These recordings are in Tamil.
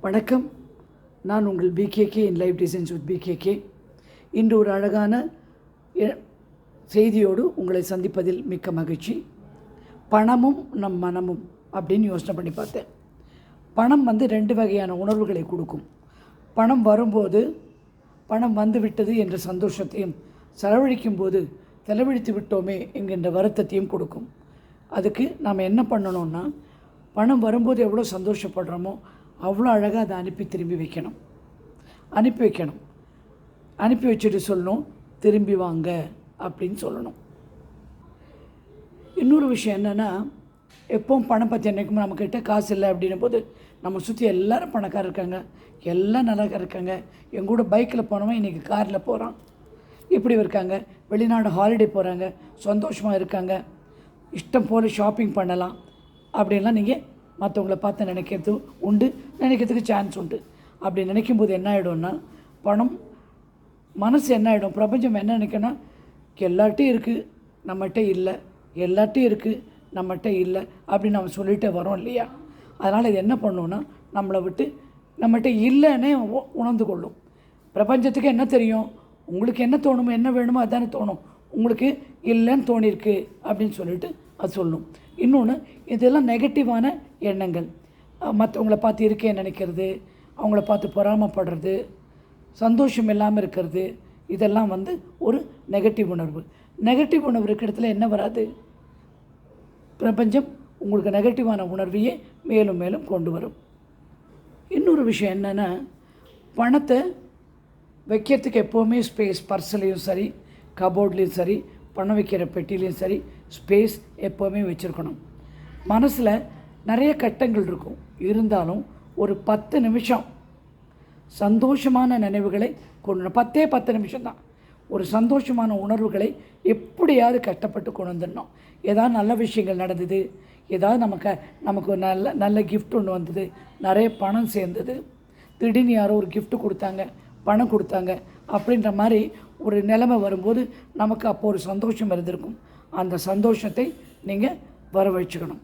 வணக்கம். நான் உங்கள் PKK in life designs with PKK. இன்று ஒரு அழகான செய்தியோடு உங்களை சந்திப்பதில் மிக்க மகிழ்ச்சி. பணமும் நம் மனமும் அப்படின்னு யோசனை பண்ணி பார்த்தேன். பணம் ரெண்டு வகையான உணர்வுகளை கொடுக்கும். பணம் வரும்போது பணம் வந்து விட்டது என்ற சந்தோஷத்தையும், செலவழிக்கும் போது செலவழித்து விட்டோமே என்கின்ற வருத்தத்தையும் கொடுக்கும். அதுக்கு நாம் என்ன பண்ணணும்னா, பணம் வரும்போது எவ்வளோ சந்தோஷப்படுறோமோ அவ்வளோ அழகாக அதை திரும்பி வைக்கணும். அனுப்பி வச்சுட்டு சொல்லணும், திரும்பி வாங்க அப்படின்னு சொல்லணும். இன்னொரு விஷயம் என்னென்னா, எப்பவும் பணம் பற்றி நினைக்கும் நம்மக்கிட்ட காசு இல்லை அப்படின்னும் போது நம்ம சுற்றி எல்லோரும் பணக்காரர் இருக்காங்க, எல்லாம் நல்லா இருக்காங்க. எங்கூட பைக்கில் போனவன் இன்றைக்கி காரில் போகிறான், இப்படி இருக்காங்க. வெளிநாடு ஹாலிடே போகிறாங்க, சந்தோஷமாக இருக்காங்க, இஷ்டம் போல் ஷாப்பிங் பண்ணலாம் அப்படின்லாம் நீங்கள் மற்றவங்கள பார்த்து நினைக்கிறது உண்டு, நினைக்கிறதுக்கு சான்ஸ் உண்டு. அப்படி நினைக்கும்போது என்ன ஆகிடும்னா, பணம் மனசு என்ன ஆகிடும், பிரபஞ்சம் என்ன நினைக்கணும்னா, எல்லார்ட்டையும் இருக்குது நம்மகிட்ட இல்லை, எல்லார்ட்டையும் இருக்குது நம்மகிட்ட இல்லை அப்படின்னு நம்ம சொல்லிகிட்டே வரோம் இல்லையா. அதனால் இது என்ன பண்ணோன்னா, நம்மளை விட்டு நம்மகிட்ட இல்லைன்னே உணர்ந்து கொள்ளும். பிரபஞ்சத்துக்கு என்ன தெரியும், உங்களுக்கு என்ன தோணுமோ, என்ன வேணுமோ அதுதானே தோணும். உங்களுக்கு இல்லைன்னு தோணியிருக்கு அப்படின்னு சொல்லிட்டு அது சொல்லணும். இன்னொன்று, இதெல்லாம் நெகட்டிவான எண்ணங்கள். மற்றவங்கள பார்த்து இருக்கேன்னு நினைக்கிறது, அவங்கள பார்த்து பொறாமப்படுறது, சந்தோஷம் இல்லாமல் இருக்கிறது, இதெல்லாம் ஒரு நெகட்டிவ் உணர்வு. நெகட்டிவ் உணர்வு இருக்கிற இடத்துல என்ன வராது, பிரபஞ்சம் உங்களுக்கு நெகட்டிவான உணர்வையே மேலும் மேலும் கொண்டு வரும். இன்னொரு விஷயம் என்னென்னா, பணத்தை வைக்கிறதுக்கு எப்போவுமே ஸ்பேஸ், பர்ஸ்லேயும் சரி, கபோர்ட்லேயும் சரி, பணம் வைக்கிற பெட்டிலையும் சரி, ஸ்பேஸ் எப்போவுமே வச்சுருக்கணும். மனசில் நிறைய கட்டங்கள் இருக்கும், இருந்தாலும் ஒரு 10 நிமிஷம் சந்தோஷமான நினைவுகளை கொண்டு 10 நிமிஷம் தான் ஒரு சந்தோஷமான உணர்வுகளை எப்படியாவது கஷ்டப்பட்டு கொண்டு வந்துடணும். ஏதாவது நல்ல விஷயங்கள் நடந்தது, ஏதாவது நமக்கு ஒரு நல்ல கிஃப்ட் ஒன்று வந்தது, நிறைய பணம் சேர்ந்தது, திடீர்னு யாரோ ஒரு கிஃப்ட் கொடுத்தாங்க, பணம் கொடுத்தாங்க அப்படின்ற மாதிரி ஒரு நிலைமை வரும்போது நமக்கு அப்போ ஒரு சந்தோஷம் இருந்திருக்கும். அந்த சந்தோஷத்தை நீங்கள் வரவழைச்சிக்கணும்.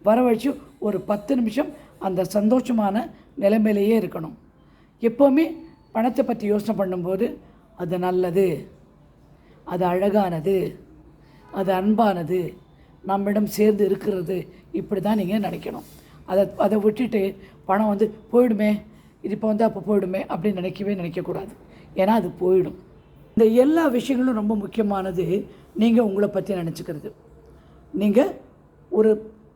வரவழைச்சு ஒரு 10 நிமிஷம் அந்த சந்தோஷமான நிலைமையிலேயே இருக்கணும். எப்போவுமே பணத்தை பற்றி யோசனை பண்ணும்போது அது நல்லது, அது அழகானது, அது அன்பானது, நம்மிடம் சேர்ந்து இருக்கிறது, இப்படி தான் நீங்கள் நினைக்கணும். அதை விட்டுட்டு பணம் போயிடுமே, இது இப்போ அப்போ போயிடுமே அப்படின்னு நினைக்கக்கூடாது. ஏன்னா அது போயிடும். இந்த எல்லா விஷயங்களும் ரொம்ப முக்கியமானது. நீங்கள் உங்களை பற்றி நினச்சிக்கிறது. நீங்கள் ஒரு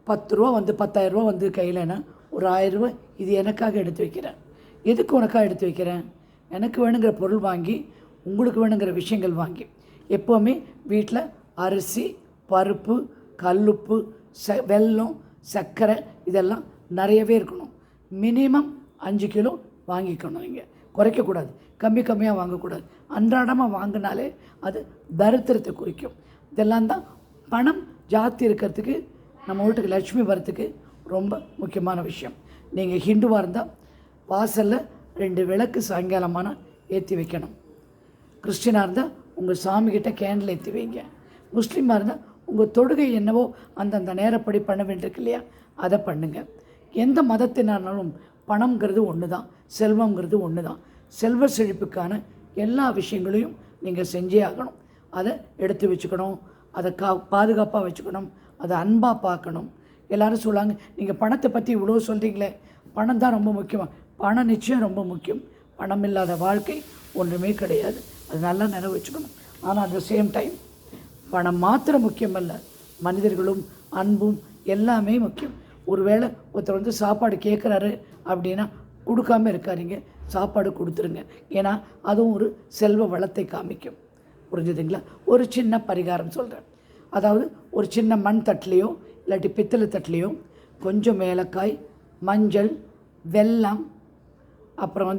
10 ரூபா 10,000 ரூபா கையிலனா, ஒரு 1000 ரூபா இது எனக்காக எடுத்து வைக்கிறேன். எதுக்கு உனக்காக எடுத்து வைக்கிறேன், எனக்கு வேணுங்கிற பொருள் வாங்கி, உங்களுக்கு வேணுங்கிற விஷயங்கள் வாங்கி. எப்போவுமே வீட்டில் அரிசி, பருப்பு, கல்லுப்பு, வெல்லம், சர்க்கரை இதெல்லாம் நிறையவே இருக்கணும். மினிமம் 5 கிலோ வாங்கிக்கணும். நீங்கள் குறைக்கக்கூடாது, கம்மியாக வாங்கக்கூடாது. அன்றாடமாக வாங்கினாலே அது தரித்திரத்தை குறிக்கும். இதெல்லாம் தான் பணம் ஜாஸ்தி இருக்கிறதுக்கு, நம்ம வீட்டுக்கு லட்சுமி வரத்துக்கு ரொம்ப முக்கியமான விஷயம். நீங்கள் ஹிந்துவாக இருந்தால் வாசலில் 2 விளக்கு சாயங்காலமான ஏற்றி வைக்கணும். கிறிஸ்டினாக இருந்தால் உங்கள் சாமிக்கிட்ட கேண்டில் ஏற்றி வைங்க. முஸ்லீமாக இருந்தால் உங்கள் தொடுகை என்னவோ அந்தந்த நேரப்படி பண்ண வேண்டியிருக்கு இல்லையா, அதை பண்ணுங்கள். எந்த மதத்தினாலும் பணம்ங்கிறது ஒன்று தான், செல்வங்கிறது ஒன்று தான். செல்வ செழிப்புக்கான எல்லா விஷயங்களையும் நீங்கள் செஞ்சே ஆகணும். அதை எடுத்து வச்சுக்கணும், அதை பாதுகாப்பாக வச்சுக்கணும், அதை அன்பாக பார்க்கணும். எல்லோரும் சொல்லுவாங்க, நீங்கள் பணத்தை பற்றி இவ்வளோ சொல்கிறீங்களே, பணம் தான் ரொம்ப முக்கியமாக. பணம் நிச்சயம் ரொம்ப முக்கியம். பணம் இல்லாத வாழ்க்கை ஒன்றுமே கிடையாது, அது நல்லா நினைவு வச்சுக்கணும். ஆனால் அட் த சேம் டைம் பணம் மாத்திரம் முக்கியமல்ல, மனிதர்களும் அன்பும் எல்லாமே முக்கியம். ஒருவேளை ஒருத்தர் சாப்பாடு கேட்குறாரு அப்படின்னா கொடுக்காமல் இருக்காதீங்க, சாப்பாடு கொடுத்துருங்க. ஏன்னா அதுவும் ஒரு செல்வ வளத்தை காமிக்கும். புரிஞ்சுதுங்களா? ஒரு சின்ன பரிகாரம் சொல்கிறேன். அதாவது ஒரு சின்ன மண் தட்டிலையோ இல்லாட்டி பித்தளை தட்டிலையோ கொஞ்சம் ஏலக்காய், மஞ்சள், வெல்லம், அப்புறம்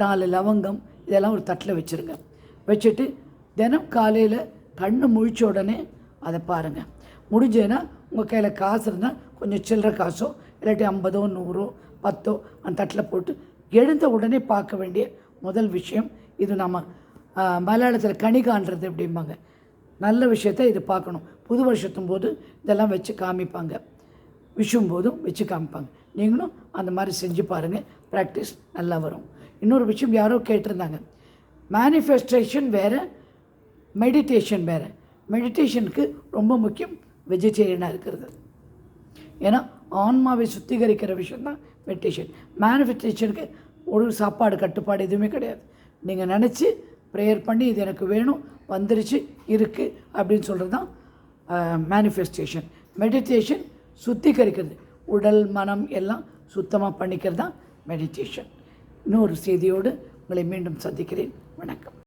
4 லவங்கம் இதெல்லாம் ஒரு தட்டில் வச்சுருங்க. வச்சுட்டு தினம் காலையில் கண்ணு முழிச்ச உடனே அதை பாருங்கள். முடிஞ்சதுன்னா உங்கள் கையில் காசு இருந்தால் கொஞ்சம் சில்லற காசோ இல்லாட்டி 50, 100, 10 அந்த தட்டில் போட்டு எழுந்த உடனே பார்க்க வேண்டிய முதல் விஷயம் இது. நம்ம மலையாளத்தில் கனி காண்றது அப்படிம்பாங்க. நல்ல விஷயத்தை இது பார்க்கணும். புது வருஷத்தும் போது இதெல்லாம் வச்சு காமிப்பாங்க, விஷும் போதும் வச்சு காமிப்பாங்க. நீங்களும் அந்த மாதிரி செஞ்சு பாருங்கள், ப்ராக்டிஸ் நல்லா வரும். இன்னொரு விஷயம் யாரோ கேட்டிருந்தாங்க, மேனிஃபெஸ்டேஷன் வேறு, மெடிடேஷன் வேறு. மெடிடேஷனுக்கு ரொம்ப முக்கியம் வெஜிடேரியனாக இருக்கிறது. ஏன்னா ஆன்மாவை சுத்திகரிக்கிற விஷயந்தான் மெடிடேஷன். மேனிஃபெஸ்டேஷனுக்கு ஒரு சாப்பாடு கட்டுப்பாடு எதுவுமே கிடையாது. நீங்கள் நினச்சி ப்ரேயர் பண்ணி இது எனக்கு வேணும், வந்துருச்சு, இருக்குது அப்படின்னு சொல்கிறது தான் மேனிஃபெஸ்டேஷன். மெடிடேஷன் சுத்திகரிக்கிறது, உடல் மனம் எல்லாம் சுத்தமாக பண்ணிக்கிறது தான் மெடிடேஷன். இன்னொரு செய்தியோடு உங்களை மீண்டும் சந்திக்கிறேன். வணக்கம்.